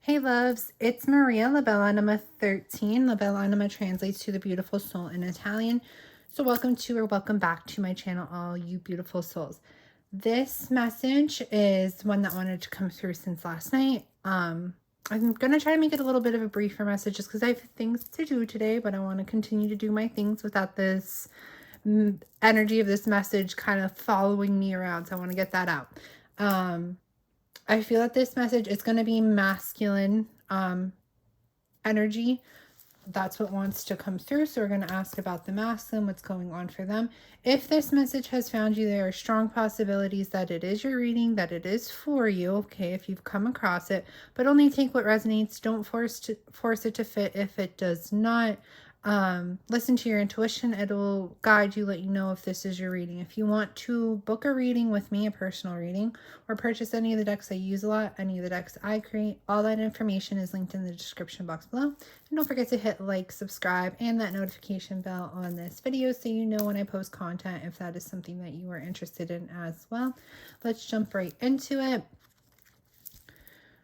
Hey loves, it's Maria, La Bella Anima 13. La Bella Anima translates to the beautiful soul in Italian. So welcome to or welcome back to my channel, all you beautiful souls. This message is one that wanted to come through since last night. I'm going to try to make it a little bit of a briefer message just because I have things to do today, but I want to continue to do my things without this energy of this message kind of following me around. So I want to get that out. I feel that this message is going to be masculine energy. That's what wants to come through. So we're going to ask about the masculine, what's going on for them. If this message has found you, there are strong possibilities that it is your reading, that it is for you, okay, if you've come across it, but only take what resonates. Don't force it to fit if it does not. Listen to your intuition. It'll guide you, let you know if this is your reading. If you want to book a reading with me, a personal reading, or purchase any of the decks I use a lot, any of the decks I create, all that information is linked in the description box below. And don't forget to hit like, subscribe, and that notification bell on this video so you know when I post content if that is something that you are interested in as well. Let's jump right into it.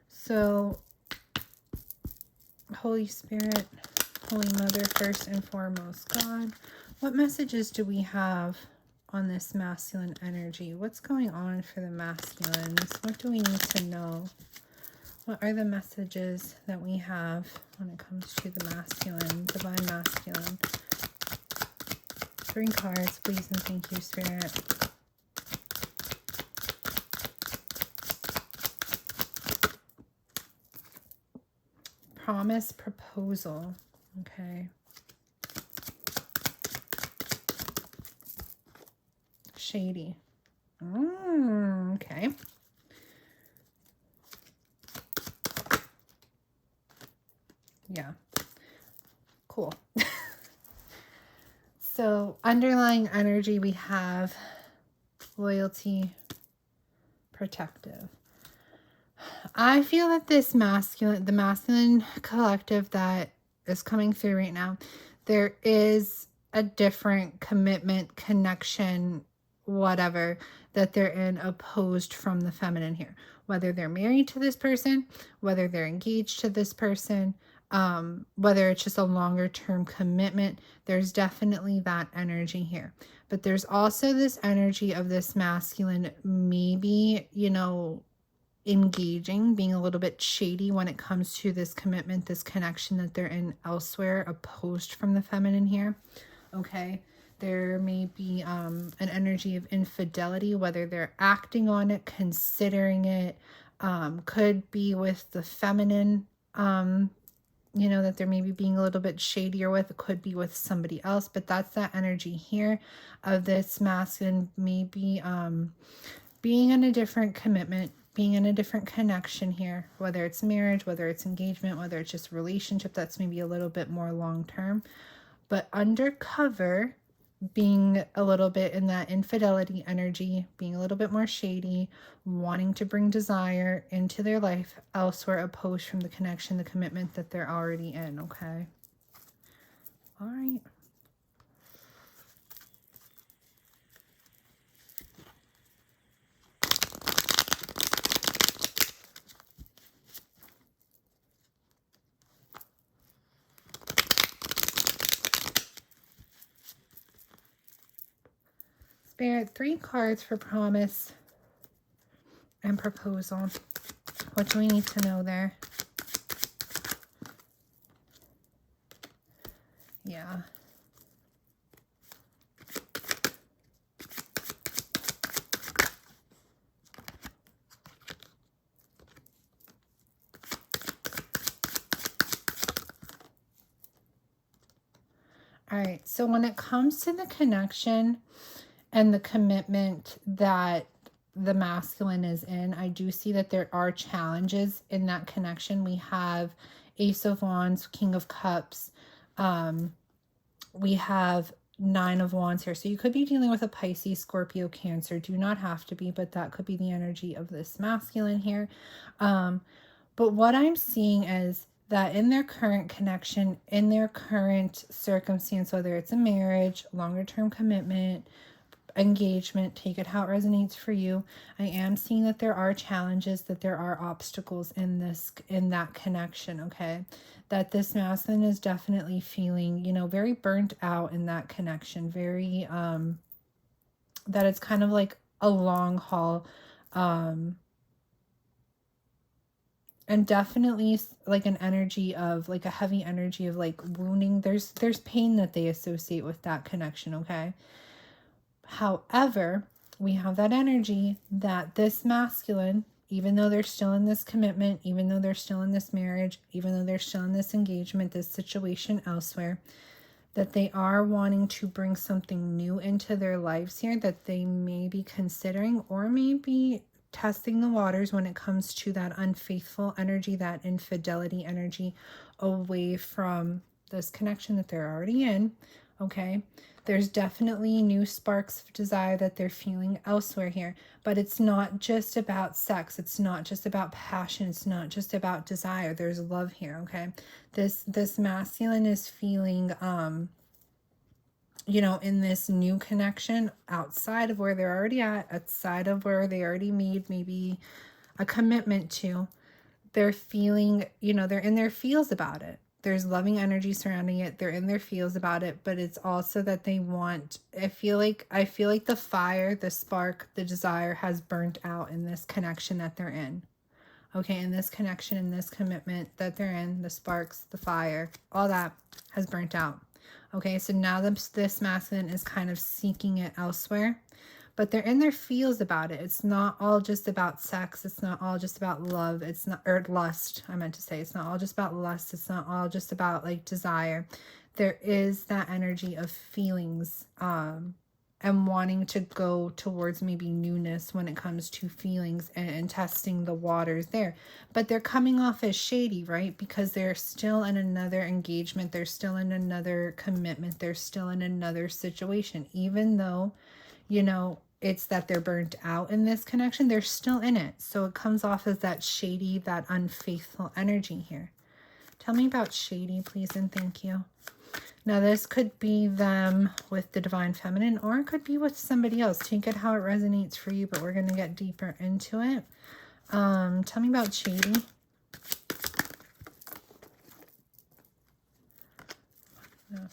So, Holy Spirit, Holy Mother, first and foremost, God, what messages do we have on this masculine energy? What's going on for the masculines? What do we need to know? What are the messages that we have when it comes to the masculine, divine masculine? 3 cards, please, and thank you, Spirit. Promise, proposal. Okay. Shady. Okay. Yeah. Cool. So, underlying energy, we have loyalty, protective. I feel that this masculine, the masculine collective that is coming through right now, there is a different commitment, connection, whatever, that they're in opposed from the feminine here. Whether they're married to this person, whether they're engaged to this person, whether it's just a longer term commitment, there's definitely that energy here. But there's also this energy of this masculine, maybe, you know, engaging, being a little bit shady when it comes to this commitment, this connection that they're in elsewhere, opposed from the feminine here. Okay, there may be an energy of infidelity, whether they're acting on it, considering it, could be with the feminine, you know, that they're maybe being a little bit shadier with. It could be with somebody else, but that's that energy here of this masculine, maybe being in a different commitment, being in a different connection here, whether it's marriage, whether it's engagement, whether it's just a relationship that's maybe a little bit more long-term, but undercover, being a little bit in that infidelity energy, being a little bit more shady, wanting to bring desire into their life elsewhere, opposed from the connection, the commitment that they're already in. Okay. All right. Spirit, 3 cards for promise and proposal. What do we need to know there? Yeah. All right. So when it comes to the connection and the commitment that the masculine is in, I do see that there are challenges in that connection. We have Ace of Wands, King of Cups. We have 9 of Wands here. So you could be dealing with a Pisces, Scorpio, Cancer. Do not have to be, but that could be the energy of this masculine here. But what I'm seeing is that in their current connection, in their current circumstance, whether it's a marriage, longer term commitment, engagement. Take it how it resonates for you. I am seeing that there are challenges, that there are obstacles in that connection, okay? That this masculine is definitely feeling, you know, very burnt out in that connection. Very, that it's kind of like a long haul, and definitely like an energy of like a heavy energy of like wounding. There's pain that they associate with that connection, okay? However, we have that energy that this masculine, even though they're still in this commitment, even though they're still in this marriage, even though they're still in this engagement, this situation elsewhere, that they are wanting to bring something new into their lives here, that they may be considering or maybe testing the waters when it comes to that unfaithful energy, that infidelity energy, away from this connection that they're already in, okay? There's definitely new sparks of desire that they're feeling elsewhere here, but it's not just about sex. It's not just about passion. It's not just about desire. There's love here, okay? This masculine is feeling, you know, in this new connection outside of where they're already at, outside of where they already made maybe a commitment to, they're feeling, you know, they're in their feels about it. There's loving energy surrounding it. They're in their feels about it, but it's also that they want, I feel like the fire, the spark, the desire has burnt out in this connection that they're in. Okay, in this connection, in this commitment that they're in, the sparks, the fire, all that has burnt out. Okay, so now this masculine is kind of seeking it elsewhere, but they're in their feels about it. It's not all just about sex. It's not all just about love. It's not, or lust, I meant to say. It's not all just about lust. It's not all just about like desire. There is that energy of feelings, and wanting to go towards maybe newness when it comes to feelings and testing the waters there. But they're coming off as shady, right? Because they're still in another engagement. They're still in another commitment. They're still in another situation. Even though, you know, it's that they're burnt out in this connection, they're still in it. So it comes off as that shady, that unfaithful energy here. Tell me about shady, please, and thank you. Now, this could be them with the divine feminine, or it could be with somebody else. Take it how it resonates for you, but we're going to get deeper into it. Tell me about shady.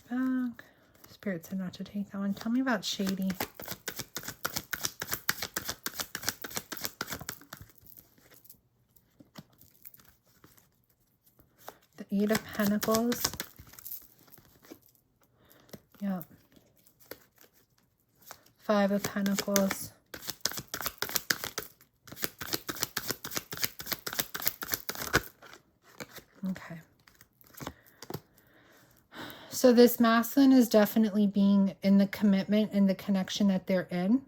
Back. Spirit said not to take that one. Tell me about shady. The Eight of Pentacles. Yep. Five of Pentacles. Okay. So this masculine is definitely being in the commitment and the connection that they're in.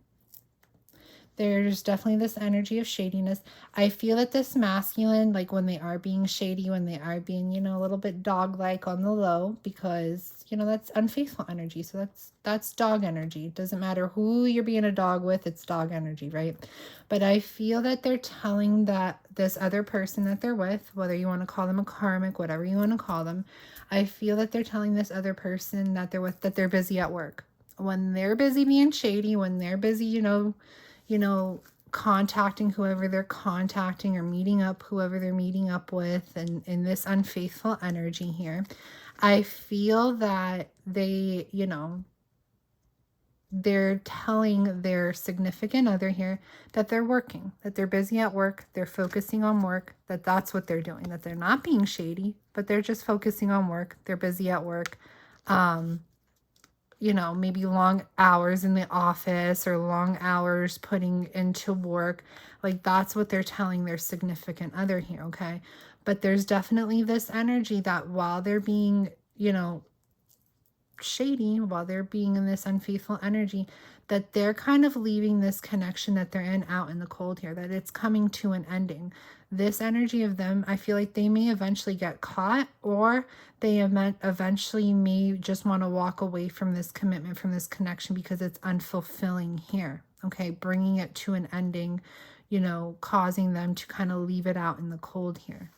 There's definitely this energy of shadiness. I feel that this masculine, like when they are being shady, when they are being, you know, a little bit dog-like on the low, because, you know, that's unfaithful energy. So that's dog energy. It doesn't matter who you're being a dog with, it's dog energy, right? But I feel that they're telling that this other person that they're with, whether you want to call them a karmic, whatever you want to call them, I feel that they're telling this other person that they're with, that they're busy at work. When they're busy being shady, when they're busy, you know, contacting whoever they're contacting, or meeting up whoever they're meeting up with, and in this unfaithful energy here, I feel that they, you know, they're telling their significant other here that they're working, that they're busy at work, they're focusing on work, that that's what they're doing, that they're not being shady, but they're just focusing on work, they're busy at work. You know, maybe long hours in the office, or long hours putting into work. Like that's what they're telling their significant other here, okay? But there's definitely this energy that while they're being, you know, shady, while they're being in this unfaithful energy, that they're kind of leaving this connection that they're in out in the cold here, that it's coming to an ending. This energy of them, I feel like they may eventually get caught, or they eventually may just want to walk away from this commitment, from this connection, because it's unfulfilling here, okay? Bringing it to an ending, you know, causing them to kind of leave it out in the cold here,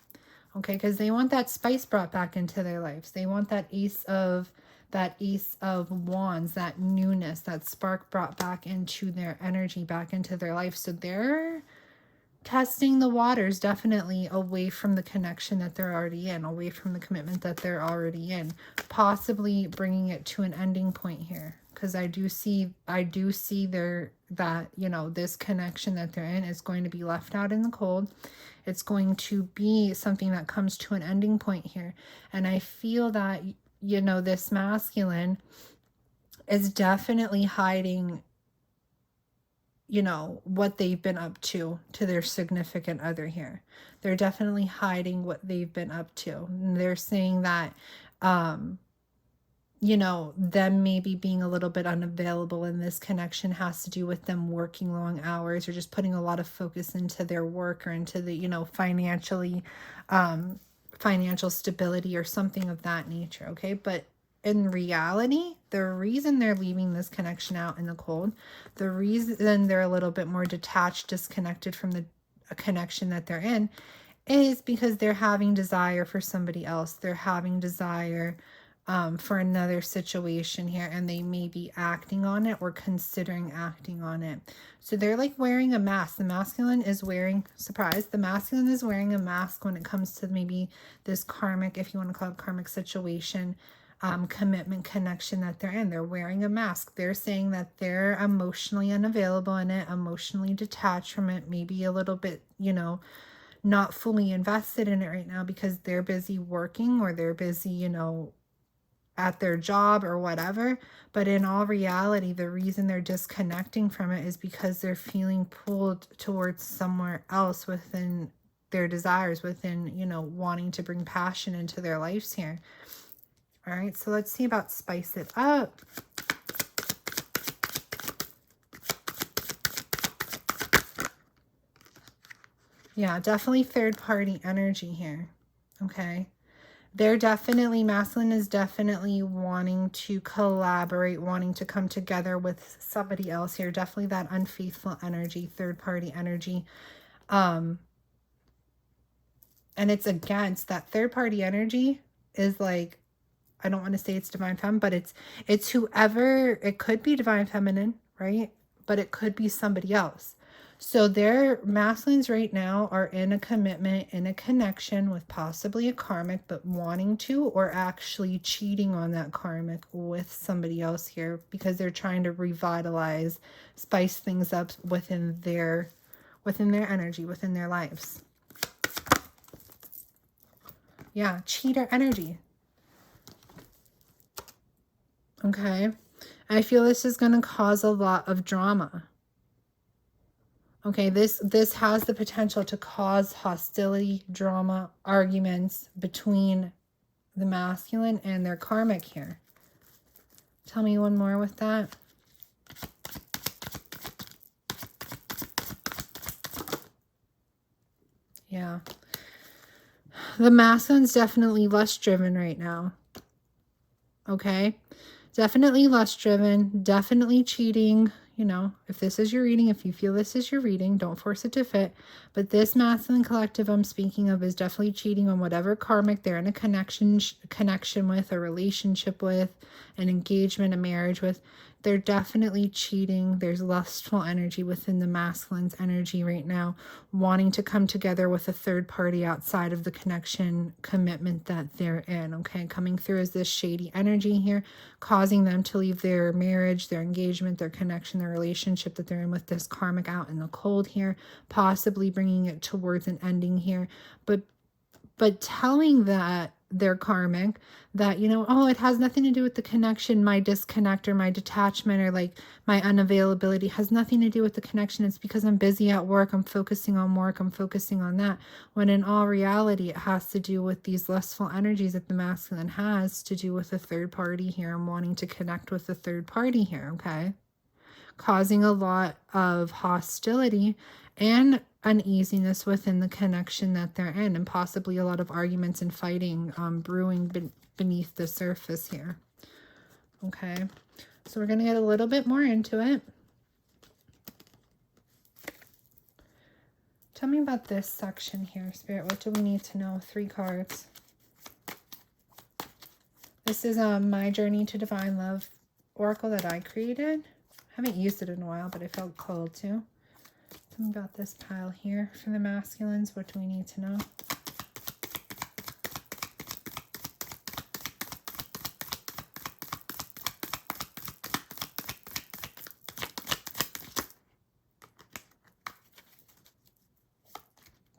okay? Because they want that spice brought back into their lives. They want that ace of that Ace of Wands, that newness, that spark brought back into their energy, back into their life. So they're testing the waters, definitely away from the connection that they're already in, away from the commitment that they're already in, possibly bringing it to an ending point here. Because I do see that, you know, this connection that they're in is going to be left out in the cold. It's going to be something that comes to an ending point here. And I feel that, you know, this masculine is definitely hiding, you know, what they've been up to their significant other here. They're definitely hiding what they've been up to. And they're saying that, you know, them maybe being a little bit unavailable in this connection has to do with them working long hours or just putting a lot of focus into their work or into the, you know, financial stability or something of that nature. Okay. But in reality, the reason they're leaving this connection out in the cold, the reason they're a little bit more detached, disconnected from the connection that they're in, is because they're having desire for somebody else. They're having desire for another situation here, and they may be acting on it or considering acting on it. So they're like wearing a mask. The masculine is wearing, surprise, the masculine is wearing a mask when it comes to maybe this karmic, if you want to call it karmic situation, commitment connection that they're in. They're wearing a mask. They're saying that they're emotionally unavailable in it, emotionally detached from it, maybe a little bit, you know, not fully invested in it right now because they're busy working or they're busy, you know, at their job or whatever. But in all reality, the reason they're disconnecting from it is because they're feeling pulled towards somewhere else within their desires, within, you know, wanting to bring passion into their lives here. All right, so let's see about spice it up. Yeah, definitely third party energy here. Okay. They're definitely, masculine is definitely wanting to collaborate, wanting to come together with somebody else here. Definitely that unfaithful energy, third party energy. And it's against that third party energy is like, I don't want to say it's divine femme, but it's whoever, it could be divine feminine, right? But it could be somebody else. So their masculines right now are in a commitment, in a connection with possibly a karmic, but wanting to or actually cheating on that karmic with somebody else here because they're trying to revitalize, spice things up within their energy, within their lives. Yeah, cheater energy. Okay. I feel this is going to cause a lot of drama. Okay, this has the potential to cause hostility, drama, arguments between the masculine and their karmic here. Tell me one more with that. Yeah. The masculine's definitely lust driven right now. Okay. Definitely lust driven, definitely cheating. You know, if this is your reading, if you feel this is your reading, don't force it to fit. But this masculine collective I'm speaking of is definitely cheating on whatever karmic they're in a connection with, a relationship with, an engagement, a marriage with. They're definitely cheating. There's lustful energy within the masculine's energy right now, wanting to come together with a third party outside of the connection commitment that they're in, okay? Coming through as this shady energy here, causing them to leave their marriage, their engagement, their connection, their relationship that they're in with this karmic out in the cold here, possibly bringing it towards an ending here, but telling that their karmic that, you know, oh, it has nothing to do with the connection, my disconnect or my detachment or like my unavailability has nothing to do with the connection. It's because I'm busy at work. I'm focusing on work. I'm focusing on that. When in all reality, it has to do with these lustful energies that the masculine has to do with a third party here and wanting to connect with a third party here, okay? Causing a lot of hostility and uneasiness within the connection that they're in, and possibly a lot of arguments and fighting brewing beneath the surface here. Okay, so we're going to get a little bit more into it. Tell me about this section here, Spirit. What do we need to know? 3 cards. This is my Journey to Divine Love oracle that I created. I haven't used it in a while, but I felt called to. Tell me about this pile here for the masculines. What do we need to know?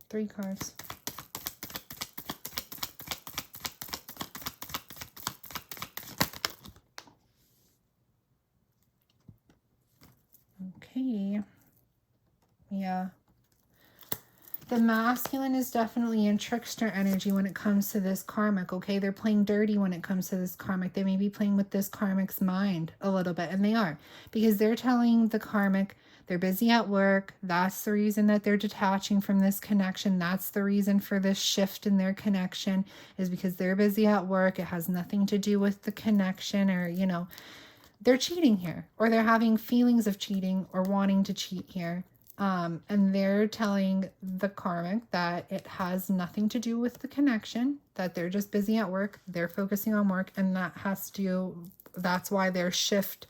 Three cards. Okay. Yeah. The masculine is definitely in trickster energy when it comes to this karmic, okay? They're playing dirty when it comes to this karmic. They may be playing with this karmic's mind a little bit, and they are. Because they're telling the karmic they're busy at work. That's the reason that they're detaching from this connection. That's the reason for this shift in their connection, is because they're busy at work. It has nothing to do with the connection, or, you know, they're cheating here, or they're having feelings of cheating or wanting to cheat here. And they're telling the karmic that it has nothing to do with the connection, that they're just busy at work. They're focusing on work, and that's why their shift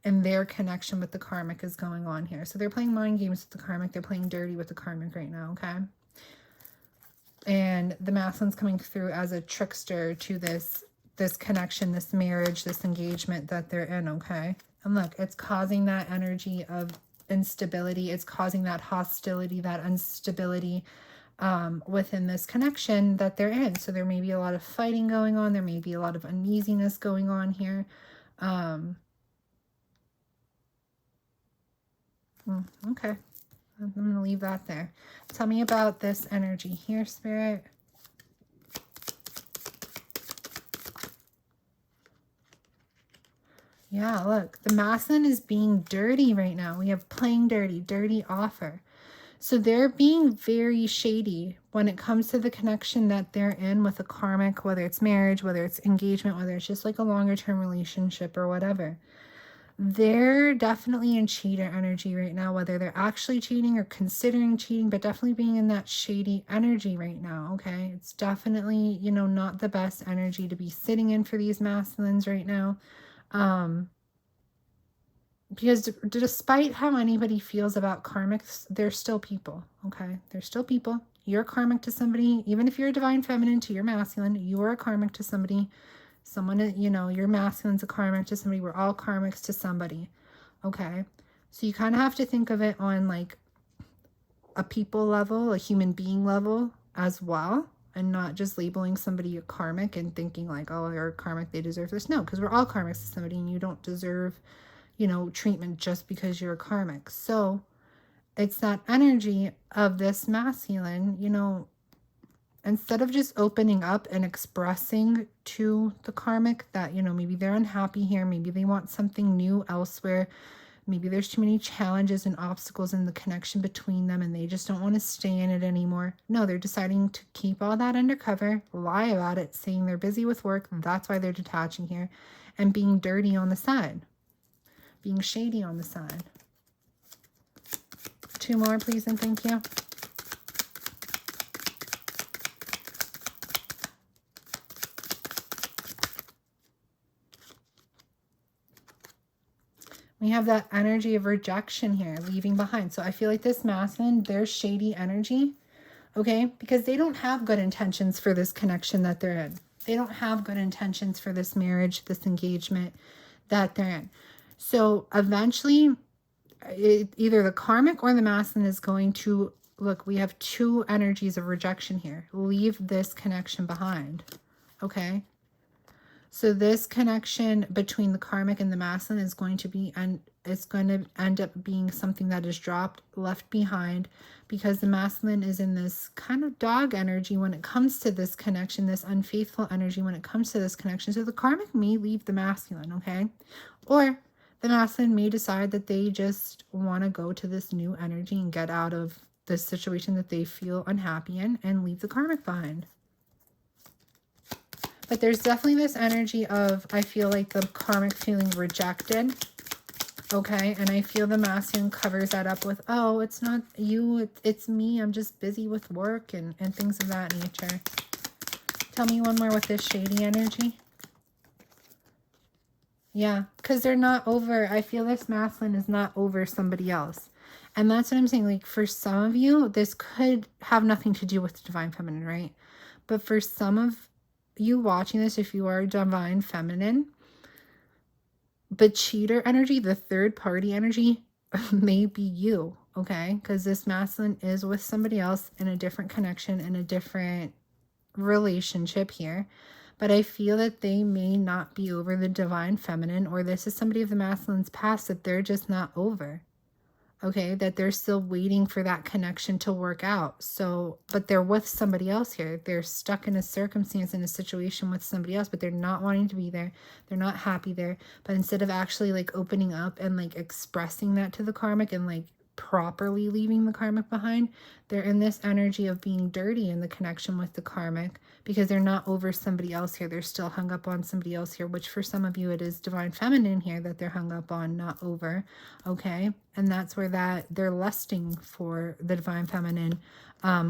in their connection with the karmic is going on here. So they're playing mind games with the karmic. They're playing dirty with the karmic right now, okay? And the masculine's coming through as a trickster to this connection, this marriage, this engagement that they're in, okay? And look, it's causing that energy of instability. It's causing that hostility, that instability within this connection that they're in. So there may be a lot of fighting going on. There may be a lot of uneasiness going on here. Okay. I'm going to leave that there. Tell me about this energy here, Spirit. Yeah, look, the masculine is being dirty right now. We have playing dirty, dirty offer. So they're being very shady when it comes to the connection that they're in with a karmic, whether it's marriage, whether it's engagement, whether it's just like a longer term relationship or whatever. They're definitely in cheater energy right now, whether they're actually cheating or considering cheating, but definitely being in that shady energy right now, okay? It's definitely, you know, not the best energy to be sitting in for these masculines right now. Because despite how anybody feels about karmics, they're still people, okay? They're still people. You're karmic to somebody. Even if you're a divine feminine to your masculine, you are a karmic to somebody. Someone, you know, your masculine's a karmic to somebody. We're all karmics to somebody, okay? So you kind of have to think of it on like a people level, a human being level as well, and not just labeling somebody a karmic and thinking like, oh, they're a karmic, they deserve this. No, because we're all karmics to somebody, and you don't deserve, you know, treatment just because you're a karmic. So it's that energy of this masculine, you know, instead of just opening up and expressing to the karmic that, you know, maybe they're unhappy here, maybe they want something new elsewhere, maybe there's too many challenges and obstacles in the connection between them and they just don't want to stay in it anymore. No, they're deciding to keep all that undercover, lie about it, saying they're busy with work. That's why they're detaching here, and being dirty on the side, being shady on the side. 2 more, please, and thank you. We have that energy of rejection here, leaving behind. So I feel like this masculine, there's shady energy, okay? Because they don't have good intentions for this connection that they're in. They don't have good intentions for this marriage, this engagement that they're in. So eventually, either the karmic or the masculine is going to, look, we have 2 energies of rejection here. Leave this connection behind, okay? So this connection between the karmic and the masculine is going to be, and it's going to end up being something that is dropped, left behind, because the masculine is in this kind of dog energy when it comes to this connection, this unfaithful energy when it comes to this connection. So the karmic may leave the masculine, okay? Or the masculine may decide that they just want to go to this new energy and get out of this situation that they feel unhappy in and leave the karmic behind. But there's definitely this energy of, I feel like the karmic feeling rejected, okay? And I feel the masculine covers that up with, oh, it's not you, it's me, I'm just busy with work and things of that nature. Tell me one more with this shady energy. Yeah, because they're not over. I feel this masculine is not over somebody else. And that's what I'm saying. Like, for some of you, this could have nothing to do with the divine feminine, right? But for some of you watching this, if you are divine feminine, the cheater energy, the third party energy, may be you, okay? Because this masculine is with somebody else in a different connection, in a different relationship here. But I feel that they may not be over the divine feminine, or this is somebody of the masculine's past that they're just not over. Okay, that they're still waiting for that connection to work out. So, but they're with somebody else here. They're stuck in a circumstance, in a situation with somebody else, but they're not wanting to be there. They're not happy there. But instead of actually like opening up and like expressing that to the karmic and like properly leaving the karmic behind, they're in this energy of being dirty in the connection with the karmic because they're not over somebody else here. They're still hung up on somebody else here, which for some of you it is divine feminine here that they're hung up on, not over. Okay, and that's where that they're lusting for the divine feminine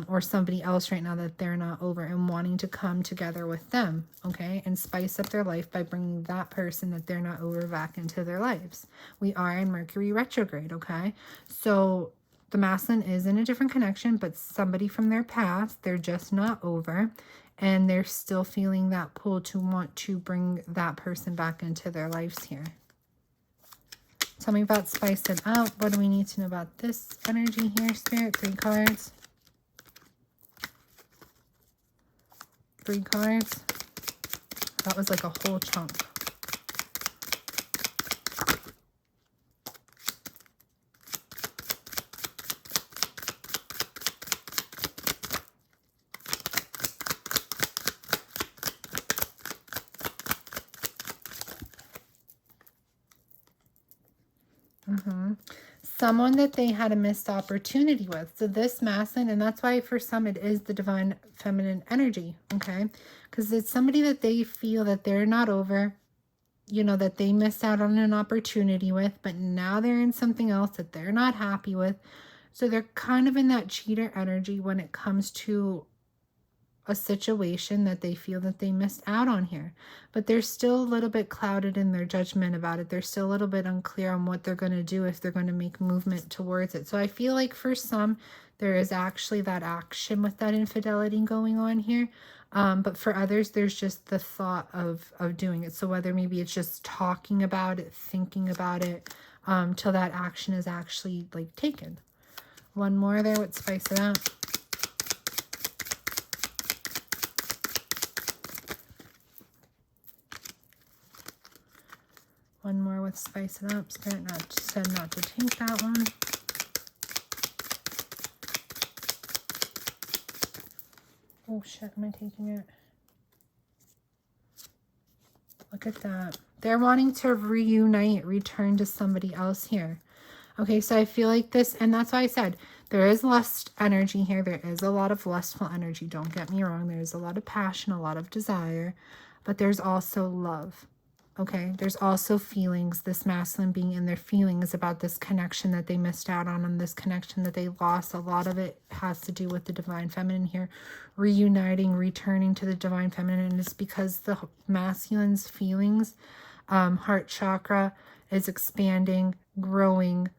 or somebody else right now that they're not over, and wanting to come together with them, okay, and spice up their life by bringing that person that they're not over back into their lives. We are in Mercury retrograde, okay? So the masculine is in a different connection, but somebody from their past, they're just not over, and they're still feeling that pull to want to bring that person back into their lives here. Tell me about Spice It Up. What do we need to know about this energy here, Spirit? 3 cards. 3 cards. That was like a whole chunk. Someone that they had a missed opportunity with. So this masculine, and that's why for some it is the divine feminine energy, okay? Because it's somebody that they feel that they're not over, you know, that they missed out on an opportunity with, but now they're in something else that they're not happy with. So they're kind of in that cheater energy when it comes to a situation that they feel that they missed out on here, but they're still a little bit clouded in their judgment about it. They're still a little bit unclear on what they're going to do, if they're going to make movement towards it. So I feel like for some, there is actually that action with that infidelity going on here. But for others, there's just the thought of doing it. So whether maybe it's just talking about it, thinking about it, till that action is actually like taken. One more there would spice it up. One more with Spice It Up. Spirit said not to take that one. Oh shit, am I taking it? Look at that. They're wanting to reunite, return to somebody else here. Okay, so I feel like this, and that's why I said there is lust energy here. There is a lot of lustful energy. Don't get me wrong. There's a lot of passion, a lot of desire, but there's also love. Okay, there's also feelings, this masculine being in their feelings about this connection that they missed out on, and this connection that they lost. A lot of it has to do with the divine feminine here, reuniting, returning to the divine feminine. And it's because the masculine's feelings, heart chakra is expanding, growing,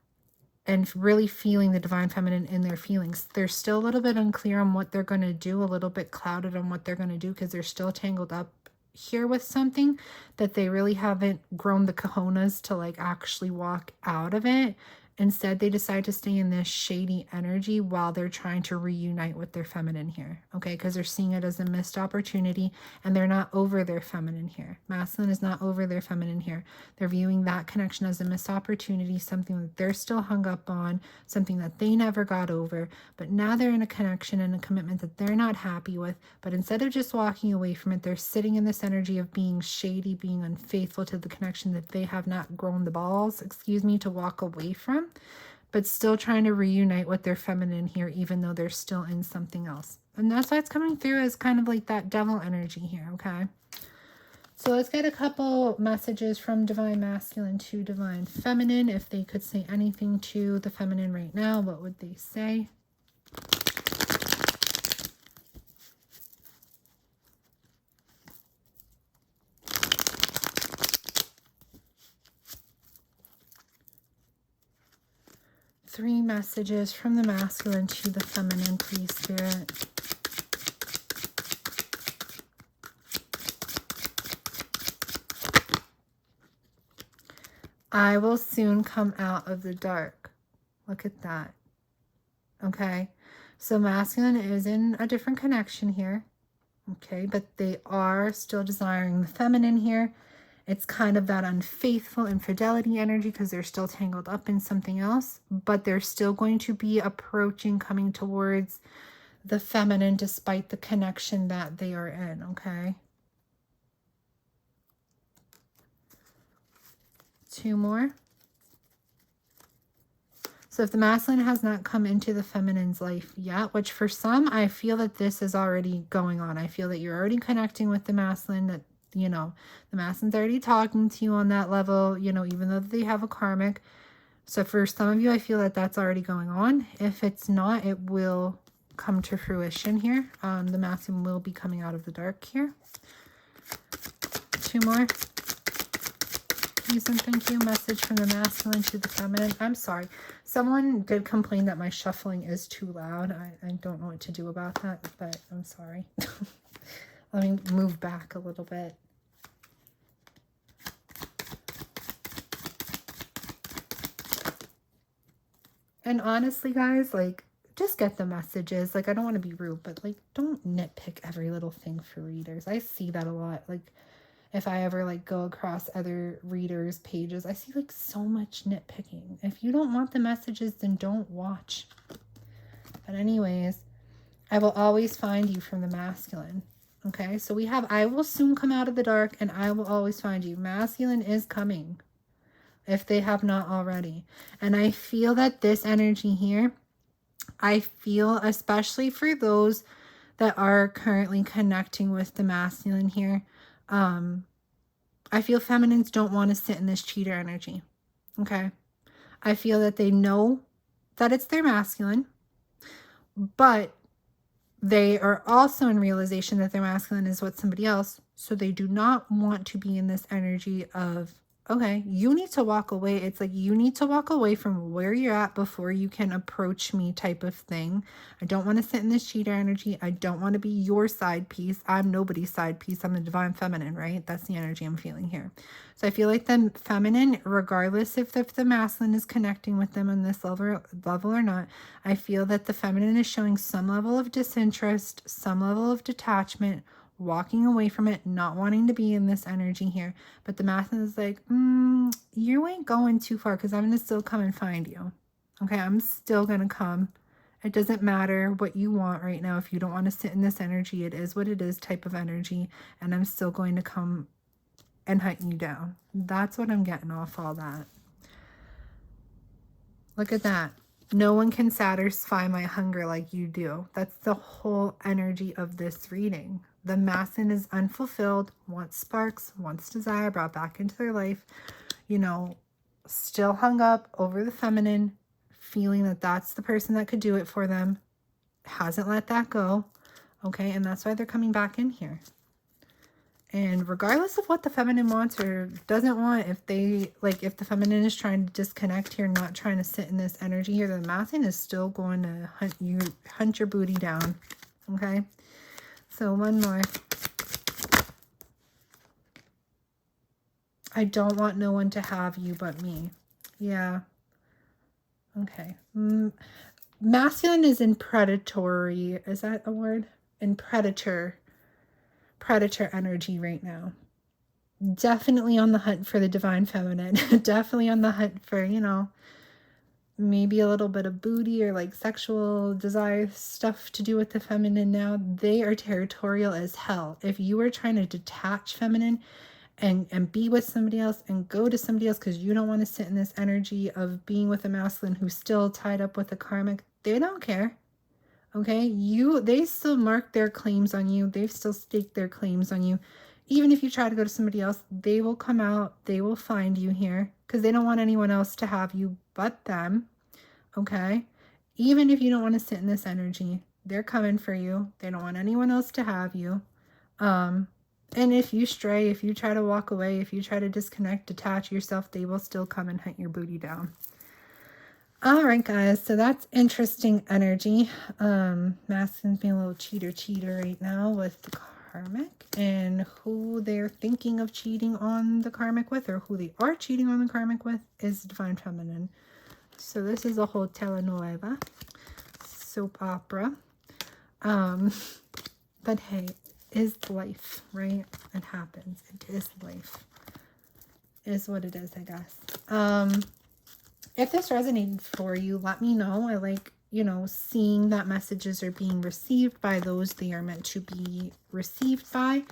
and really feeling the divine feminine in their feelings. They're still a little bit unclear on what they're going to do, a little bit clouded on what they're going to do, because they're still tangled up here with something that they really haven't grown the cojones to like actually walk out of it. Instead, they decide to stay in this shady energy while they're trying to reunite with their feminine here, okay? Because they're seeing it as a missed opportunity, and they're not over their feminine here. Masculine is not over their feminine here. They're viewing that connection as a missed opportunity, something that they're still hung up on, something that they never got over, but now they're in a connection and a commitment that they're not happy with. But instead of just walking away from it, they're sitting in this energy of being shady, being unfaithful to the connection that they have not grown the balls, to walk away from, but still trying to reunite with their feminine here, even though they're still in something else. And that's why it's coming through as kind of like that devil energy here, okay? So let's get a couple messages from divine masculine to divine feminine. If they could say anything to the feminine right now, what would they say? 3 messages from the masculine to the feminine, please, Spirit. I will soon come out of the dark. Look at that. Okay. So masculine is in a different connection here. Okay. But they are still desiring the feminine here. It's kind of that unfaithful infidelity energy because they're still tangled up in something else. But they're still going to be approaching, coming towards the feminine despite the connection that they are in. Okay. 2 more. So if the masculine has not come into the feminine's life yet, which for some, I feel that this is already going on. I feel that you're already connecting with the masculine, that, you know, the masculine's already talking to you on that level, you know, even though they have a karmic. So for some of you, I feel that that's already going on. If it's not, it will come to fruition here. The masculine will be coming out of the dark here. 2 more. Please and thank you. Message from the masculine to the feminine. I'm sorry. Someone did complain that my shuffling is too loud. I don't know what to do about that, but I'm sorry. Let me move back a little bit. And honestly, guys, like, just get the messages. Like, I don't want to be rude, but, like, don't nitpick every little thing for readers. I see that a lot. Like, if I ever, like, go across other readers' pages, I see, like, so much nitpicking. If you don't want the messages, then don't watch. But anyways, I will always find you from the masculine. Okay, so we have, I will soon come out of the dark, and I will always find you. Masculine is coming, if they have not already. And I feel that this energy here, I feel, especially for those that are currently connecting with the masculine here, I feel feminines don't want to sit in this cheater energy. Okay. I feel that they know that it's their masculine, but they are also in realization that their masculine is what somebody else. So they do not want to be in this energy of, okay, you need to walk away. It's like, you need to walk away from where you're at before you can approach me type of thing. I don't want to sit in this cheater energy. I don't want to be your side piece. I'm nobody's side piece. I'm the divine feminine, right? That's the energy I'm feeling here. So I feel like the feminine, regardless if the masculine is connecting with them on this level or not, I feel that the feminine is showing some level of disinterest, some level of detachment, walking away from it, not wanting to be in this energy here. But the masculine is like, you ain't going too far because I'm going to still come and find you. Okay, I'm still going to come. It doesn't matter what you want right now. If you don't want to sit in this energy, it is what it is type of energy. And I'm still going to come and hunt you down. That's what I'm getting off all that. Look at that. No one can satisfy my hunger like you do. That's the whole energy of this reading. The masculine is unfulfilled, wants sparks, wants desire brought back into their life, you know, still hung up over the feminine, feeling that that's the person that could do it for them, hasn't let that go. Okay, and that's why they're coming back in here. And regardless of what the feminine wants or doesn't want, if they, like, if the feminine is trying to disconnect here, not trying to sit in this energy here, the masculine is still going to hunt your booty down. Okay. So one more. I don't want no one to have you but me. Yeah. Okay. Masculine is in predatory. Is that a word? In predator energy right now. Definitely on the hunt for the divine feminine. Definitely on the hunt for, you know, maybe a little bit of booty or like sexual desire stuff to do with the feminine now. They are territorial as hell. If you are trying to detach feminine and be with somebody else and go to somebody else because you don't want to sit in this energy of being with a masculine who's still tied up with a karmic, they don't care. Okay, they still mark their claims on you. They've still staked their claims on you. Even if you try to go to somebody else, they will come out. They will find you here because they don't want anyone else to have you but them. Okay, even if you don't want to sit in this energy, they're coming for you. They don't want anyone else to have you. And if you stray, if you try to walk away, if you try to disconnect, detach yourself, they will still come and hunt your booty down. All right, guys, so that's interesting energy. Masculine's being a little cheater right now with the karmic and who they're thinking of cheating on the karmic with, or who they are cheating on the karmic with, is divine feminine. So this is a whole telenovela, soap opera. But hey, is life, right? It happens. It is life. It is what it is, I guess. If this resonated for you, let me know. I like, you know, seeing that messages are being received by those they are meant to be received by.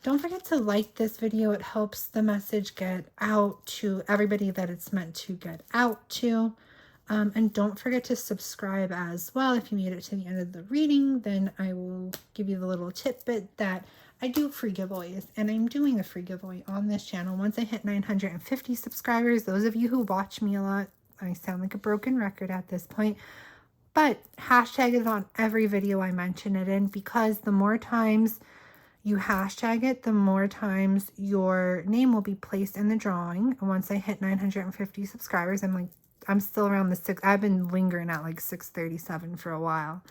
Don't forget to like this video. It helps the message get out to everybody that it's meant to get out to. And don't forget to subscribe as well. If you made it to the end of the reading, then I will give you the little tidbit that I do free giveaways, and I'm doing a free giveaway on this channel. Once I hit 950 subscribers, those of you who watch me a lot, I sound like a broken record at this point, but hashtag it on every video I mention it in, because the more times you hashtag it, the more times your name will be placed in the drawing. And once I hit 950 subscribers, I'm still around the I've been lingering at like 637 for a while.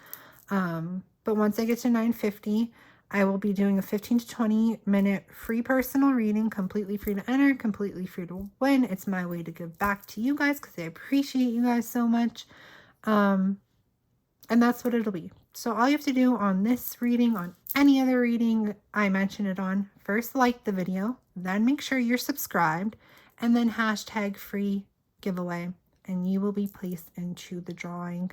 But once I get to 950, I will be doing a 15 to 20 minute free personal reading, completely free to enter, completely free to win. It's my way to give back to you guys because I appreciate you guys so much. And that's what it'll be. So all you have to do on this reading, on any other reading I mention it on, first like the video, then make sure you're subscribed, and then hashtag free giveaway, and you will be placed into the drawing.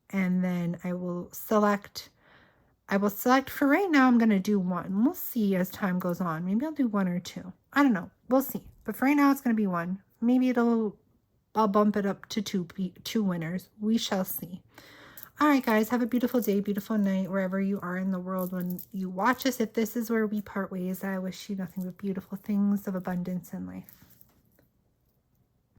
And then I will select for right now. I'm going to do one. We'll see as time goes on. Maybe I'll do one or two. I don't know. We'll see. But for right now, it's going to be one. Maybe I'll bump it up to two winners. We shall see. All right, guys, have a beautiful day, beautiful night, wherever you are in the world when you watch us. If this is where we part ways, I wish you nothing but beautiful things of abundance in life.